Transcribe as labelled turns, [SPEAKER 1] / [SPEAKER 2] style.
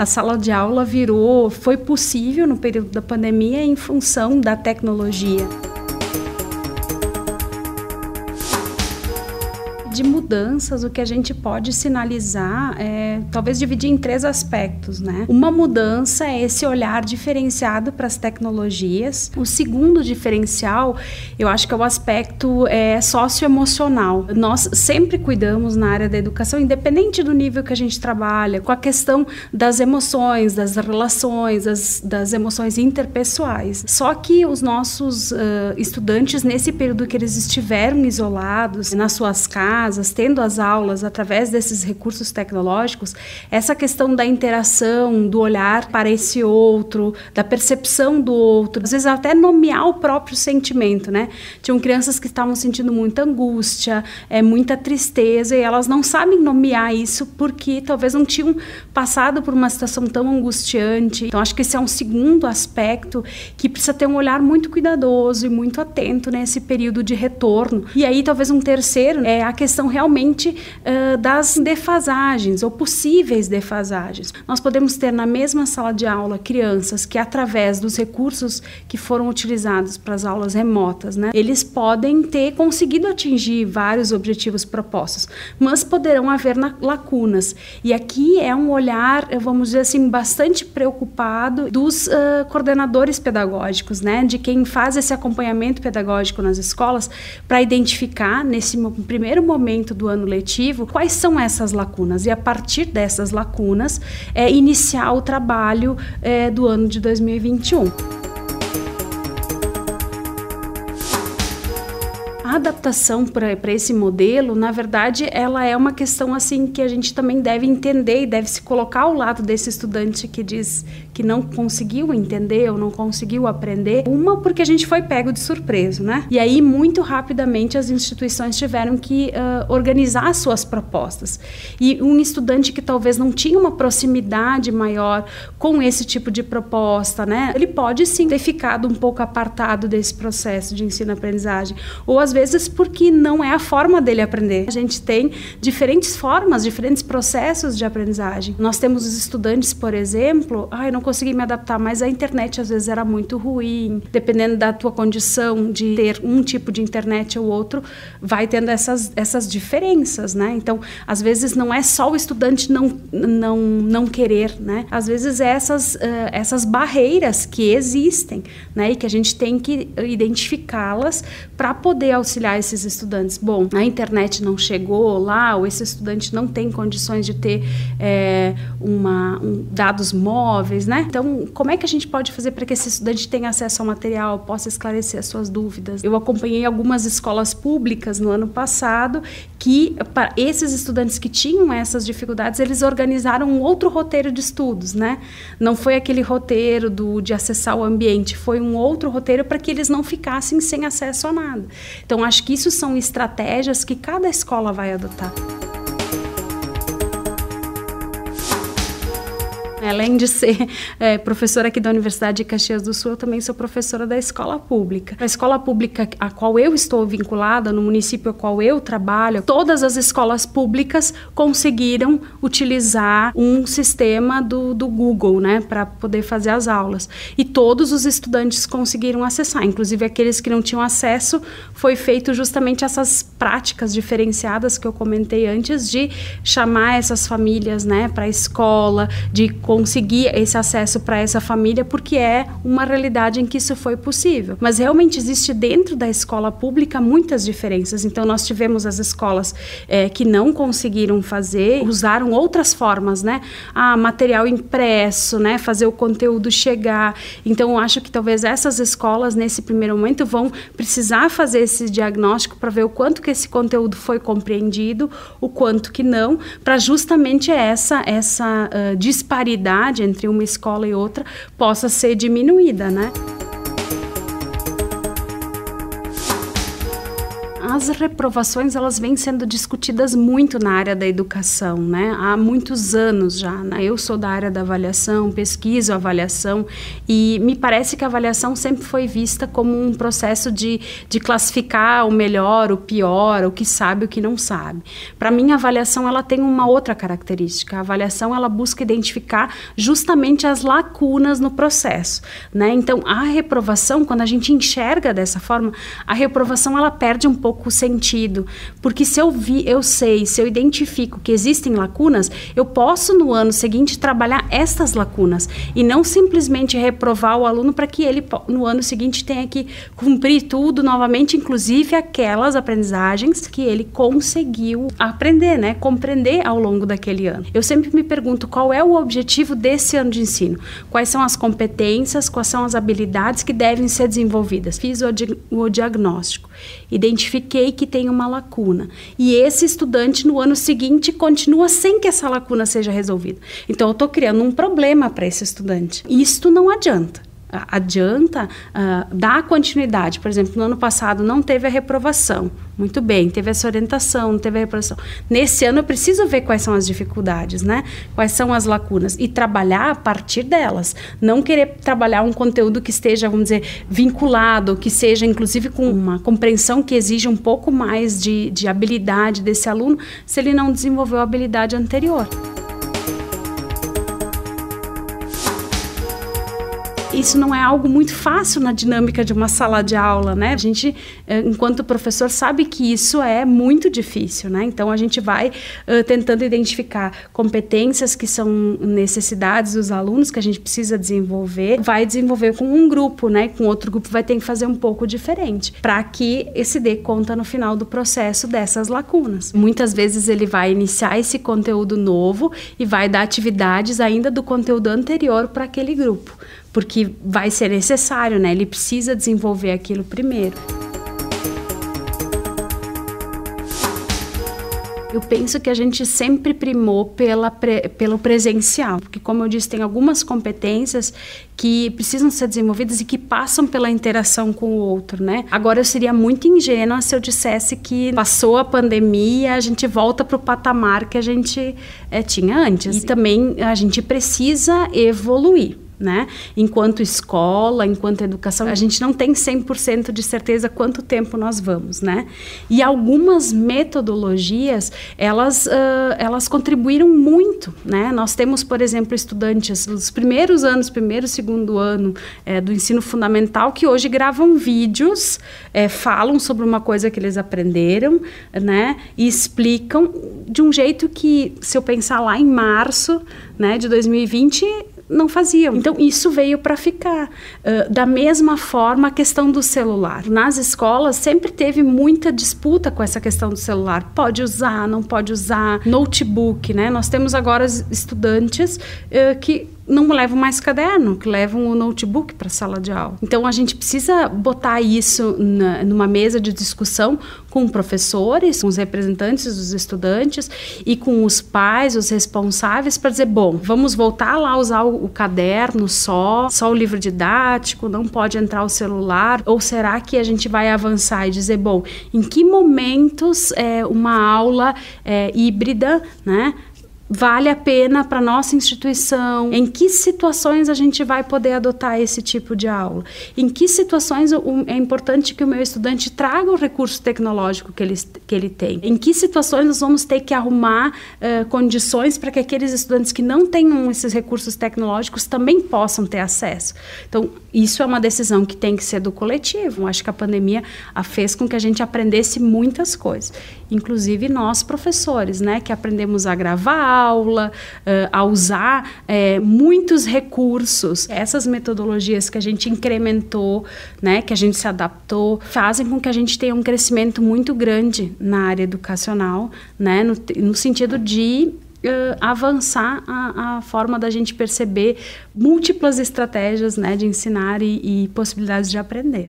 [SPEAKER 1] A sala de aula foi possível no período da pandemia em função da tecnologia. De mudanças, o que a gente pode sinalizar talvez dividir em 3 aspectos, né? Uma mudança é esse olhar diferenciado para as tecnologias. O segundo diferencial, eu acho que é o aspecto socioemocional. Nós sempre cuidamos na área da educação, independente do nível que a gente trabalha, com a questão das emoções, das relações, das emoções interpessoais. Só que os nossos estudantes, nesse período que eles estiveram isolados nas suas casas, tendo as aulas através desses recursos tecnológicos, essa questão da interação, do olhar para esse outro, da percepção do outro, às vezes até nomear o próprio sentimento, né? Tinham crianças que estavam sentindo muita angústia, muita tristeza, e elas não sabem nomear isso porque talvez não tinham passado por uma situação tão angustiante. Então, acho que esse é um segundo aspecto que precisa ter um olhar muito cuidadoso e muito atento nesse período de retorno. E aí, talvez um terceiro é a questão realmente das defasagens ou possíveis defasagens. Nós podemos ter na mesma sala de aula crianças que, através dos recursos que foram utilizados para as aulas remotas, né, eles podem ter conseguido atingir vários objetivos propostos, mas poderão haver lacunas. E aqui é um olhar, vamos dizer assim, bastante preocupado dos coordenadores pedagógicos, né, de quem faz esse acompanhamento pedagógico nas escolas, para identificar nesse primeiro momento do ano letivo quais são essas lacunas e, a partir dessas lacunas, iniciar o trabalho do ano de 2021. A adaptação para esse modelo, na verdade, ela é uma questão assim que a gente também deve entender e deve se colocar ao lado desse estudante que diz que não conseguiu entender ou não conseguiu aprender. Uma, porque a gente foi pego de surpresa, né? E aí, muito rapidamente, as instituições tiveram que organizar suas propostas. E um estudante que talvez não tinha uma proximidade maior com esse tipo de proposta, né? Ele pode sim ter ficado um pouco apartado desse processo de ensino-aprendizagem. Ou, às vezes, porque não é a forma dele aprender. A gente tem diferentes formas, diferentes processos de aprendizagem. Nós temos os estudantes, por exemplo, eu não consegui me adaptar, mas a internet às vezes era muito ruim. Dependendo da tua condição de ter um tipo de internet ou outro, vai tendo essas diferenças, né? Então, às vezes não é só o estudante não querer, né? Às vezes essas barreiras que existem, né? E que a gente tem que identificá-las para poder auxiliar esses estudantes. Bom, a internet não chegou lá, ou esse estudante não tem condições de ter dados móveis, né? Então, como é que a gente pode fazer para que esse estudante tenha acesso ao material, possa esclarecer as suas dúvidas? Eu acompanhei algumas escolas públicas no ano passado que, para esses estudantes que tinham essas dificuldades, eles organizaram um outro roteiro de estudos, né? Não foi aquele roteiro de acessar o ambiente, foi um outro roteiro para que eles não ficassem sem acesso a nada. Então, acho que isso são estratégias que cada escola vai adotar. Além de ser professora aqui da Universidade de Caxias do Sul, eu também sou professora da escola pública. A escola pública a qual eu estou vinculada, no município a qual eu trabalho, todas as escolas públicas conseguiram utilizar um sistema do Google, né, para poder fazer as aulas. E todos os estudantes conseguiram acessar, inclusive aqueles que não tinham acesso, foi feito justamente essas práticas diferenciadas que eu comentei antes, de chamar essas famílias, né, para a escola, de conseguir esse acesso para essa família, porque é uma realidade em que isso foi possível. Mas realmente existe dentro da escola pública muitas diferenças. Então, nós tivemos as escolas que não conseguiram fazer, usaram outras formas, né? Material impresso, né? Fazer o conteúdo chegar. Então, eu acho que talvez essas escolas, nesse primeiro momento, vão precisar fazer esse diagnóstico para ver o quanto que esse conteúdo foi compreendido, o quanto que não, para justamente essa disparidade entre uma escola e outra possa ser diminuída, né? As reprovações, elas vêm sendo discutidas muito na área da educação, né? Há muitos anos já, né? Eu sou da área da avaliação, pesquiso avaliação, e me parece que a avaliação sempre foi vista como um processo de classificar o melhor, o pior, o que sabe, o que não sabe. Para mim, a avaliação, ela tem uma outra característica. A avaliação, ela busca identificar justamente as lacunas no processo, né? Então, a reprovação, quando a gente enxerga dessa forma, a reprovação, ela perde um pouco o sentido, porque se eu identifico que existem lacunas, eu posso no ano seguinte trabalhar estas lacunas e não simplesmente reprovar o aluno para que ele no ano seguinte tenha que cumprir tudo novamente, inclusive aquelas aprendizagens que ele conseguiu aprender, né? Compreender ao longo daquele ano. Eu sempre me pergunto qual é o objetivo desse ano de ensino, quais são as competências, quais são as habilidades que devem ser desenvolvidas. Fiz o diagnóstico, identifiquei que tem uma lacuna e esse estudante no ano seguinte continua sem que essa lacuna seja resolvida. Então eu estou criando um problema para esse estudante. Isto não adianta. Adianta dar continuidade. Por exemplo, no ano passado não teve a reprovação. Muito bem, teve essa orientação, não teve a reprovação. Nesse ano eu preciso ver quais são as dificuldades, né? Quais são as lacunas e trabalhar a partir delas. Não querer trabalhar um conteúdo que esteja, vamos dizer, vinculado, que seja inclusive com uma compreensão que exija um pouco mais de habilidade desse aluno, se ele não desenvolveu a habilidade anterior. Isso não é algo muito fácil na dinâmica de uma sala de aula, né? A gente, enquanto professor, sabe que isso é muito difícil, né? Então, a gente vai tentando identificar competências que são necessidades dos alunos, que a gente precisa desenvolver, vai desenvolver com um grupo, né? Com outro grupo vai ter que fazer um pouco diferente, para que se dê conta no final do processo dessas lacunas. Muitas vezes ele vai iniciar esse conteúdo novo e vai dar atividades ainda do conteúdo anterior para aquele grupo, porque vai ser necessário, né? Ele precisa desenvolver aquilo primeiro. Eu penso que a gente sempre primou pelo presencial, porque, como eu disse, tem algumas competências que precisam ser desenvolvidas e que passam pela interação com o outro, né? Agora, eu seria muito ingênua se eu dissesse que passou a pandemia, a gente volta para o patamar que a gente tinha antes. E também a gente precisa evoluir, né? Enquanto escola, enquanto educação, a gente não tem 100% de certeza quanto tempo nós vamos, né? E algumas metodologias, elas contribuíram muito, né? Nós temos, por exemplo, estudantes dos primeiros anos, primeiro, segundo ano do ensino fundamental, que hoje gravam vídeos, falam sobre uma coisa que eles aprenderam, né? E explicam de um jeito que, se eu pensar lá em março, né, de 2020, não faziam. Então, isso veio para ficar. Da mesma forma, a questão do celular. Nas escolas, sempre teve muita disputa com essa questão do celular. Pode usar, não pode usar. Notebook, né? Nós temos agora estudantes que não levam mais caderno, que levam o notebook para a sala de aula. Então, a gente precisa botar isso numa mesa de discussão com professores, com os representantes dos estudantes e com os pais, os responsáveis, para dizer, bom, vamos voltar lá a usar o caderno só o livro didático, não pode entrar o celular, ou será que a gente vai avançar e dizer, bom, em que momentos uma aula híbrida, né, vale a pena para a nossa instituição? Em que situações a gente vai poder adotar esse tipo de aula? Em que situações é importante que o meu estudante traga o recurso tecnológico que ele tem? Em que situações nós vamos ter que arrumar condições para que aqueles estudantes que não tenham esses recursos tecnológicos também possam ter acesso? Então, isso é uma decisão que tem que ser do coletivo. Eu acho que a pandemia fez com que a gente aprendesse muitas coisas. Inclusive nós, professores, né, que aprendemos a gravar aula, a usar muitos recursos. Essas metodologias que a gente incrementou, né, que a gente se adaptou, fazem com que a gente tenha um crescimento muito grande na área educacional, né, no sentido de avançar a forma da gente perceber múltiplas estratégias, né, de ensinar e possibilidades de aprender.